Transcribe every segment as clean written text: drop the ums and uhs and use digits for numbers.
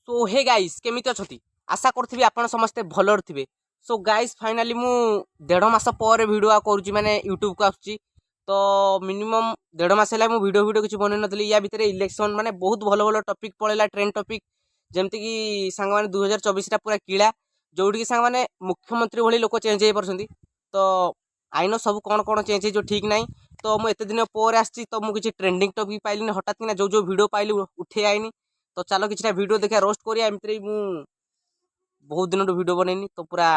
सो hey guys केमिति अछंती आशा करथिबी आपण समस्ते भलर थिबे। सो गाइस फाइनली मु 1.5 मास पर वीडियो आ करूची माने यूट्यूब को आछी। तो मिनिमम 1.5 मास हला मु वीडियो किछि बनै नथली। या भितरे इलेक्शन माने बहुत भलो भलो टॉपिक पळेला ट्रेंड टॉपिक जेमति कि संग माने 2024 टा पूरा कीड़ा जोडी कि संग माने मुख्यमंत्री भली लोक चेंज हे परसंती। तो आइनो सब कोन कोन चेंज हे जो ठीक नाही। तो मु एते दिन पर आछी तो मु किछि ट्रेंडिंग टॉपिक पाइलिनी हठात कि जो वीडियो पाइली उठे आइनी। तो चलो किसी वीडियो देखा रोस्ट करिया एमती मु बहुत दिन वीडियो बनैनी तो पूरा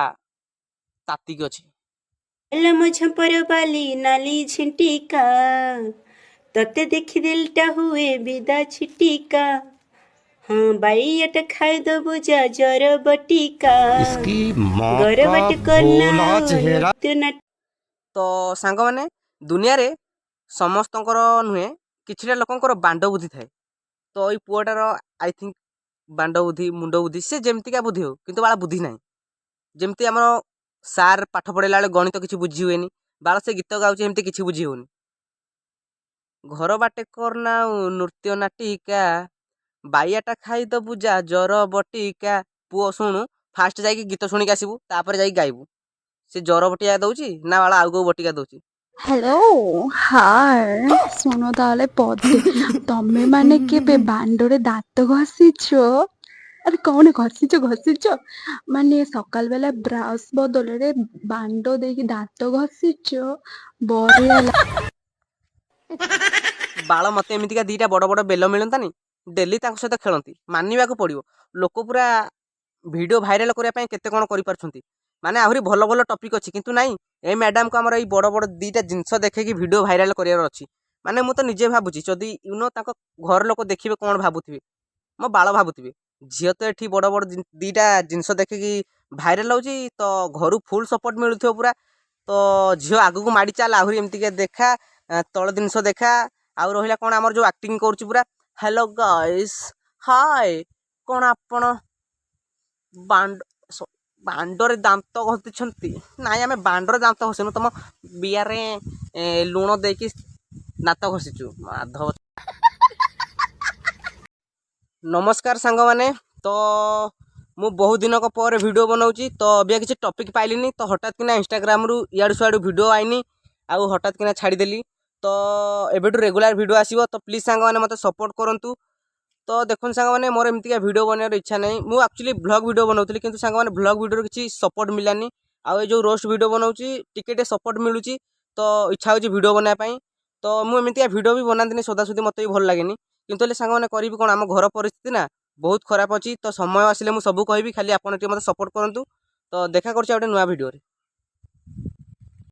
तातिक अच्छे। हेलो मुझपर बाली नाली झिंटिका तते देखी दिलटा हुए विदा छिटिका। हाँ बाईट खाए दो बुझा जर बटिका गर बट करना। तो सांग माने दुनिया रे समस्तंकर नुहे किछिटा लोकंकर बांड बुद्धि थाए। तो ये पुअटार आई थिंक बांड बुद्धि मुंड बुद्धि से जमतिका बुद्धि हो किंतु बाला बुद्धि ना जमती आम सार पाठ पढ़ेला बेले गणित किसी बुझी हुए बाला से गीत गाँच एमती किसी बुझी होनी। घर बाटे करना नृत्य नाटिका बाइयाटा खाई दबु जा जर बटिका। पुओ शुणु फास्ट जाइए गीत शुणिक आसबू तापर जाइए गाइबू से जर बटिका दौची ना बाला आउ बटिका दौची। हेलो हाय सुनो ताले पदे तमे माने केबे बांडरे दांत घसीछ? अरे कौन घसीछ माने सकाल बेला ब्रश बदले बांड देकी दांत घसीछ बरिया बाल मत एमतीका दीटा बड़ बड़ बेल मिलतानी डेली सहित खेलती मानवा को पड़ो। लोक पूरा वीडियो भाइराल करने केते कौन कर माने आहरी भल भल टॉपिक अच्छी किंतु नाई ए मैडम को आमर ये बड़ बड़ दीटा जिनस देखे वीडियो भाइराल करार अच्छी। माने मु तो निजे भावुची जदि यूनो घर लोक देखिए कौन भावुवे मो बाल भावुवे झील तो ये बड़ बड़ दीटा जिनस देखे भाइराल हो तो घर फुल सपोर्ट मिलूथ पूरा। तो झील आग को माड़ी चाल आहरी एमती देखा तल जिनस देखा आउ रहा कौन आमर जो एक्टिंग करुच्ची पूरा हेलो गाइस हाय कौन आपण बांडरे दांत घसी नाई आम बांडरे दांत घसीनु तुम बियारे लुण देकी दांत घसीचु माधव। नमस्कार सांग माने तो मु बहुत दिन पर वीडियो बनाऊँगी। तो अभी किसी टॉपिक पाइलिनी तो हठात किना इंस्टाग्राम रु इयाडू सियाडू वीडियो आईनी आउ हठात किना छाड़ीदेली। तो एबेटू रेगुलर वीडियो आसीबो तो प्लीज सांग माने मते सपोर्ट करंतु। तो देखो सांग माने मोर एमती वीडियो बनार इच्छा नहीं मु एक्चुअली ब्लॉग वीडियो बनाऊली किंतु सांग माने ब्लॉग वीडियो किसी सपोर्ट मिलानी आउ जो रोस्ट वीडियो बनाऊँगी टिके सपोर्ट मिलूची तो इच्छा होची वीडियो बनाया। तो मुझे वीडियो भी बनाती सदासुदी मत भी भल लगे किंतु सांग माने करी कौन आम घर परिस्थिति ना बहुत खराब अच्छी। तो समय आसिले मुझे सब कहि खाली आपन मत सपोर्ट करूँ। तो देखा कर नुआ वीडियो।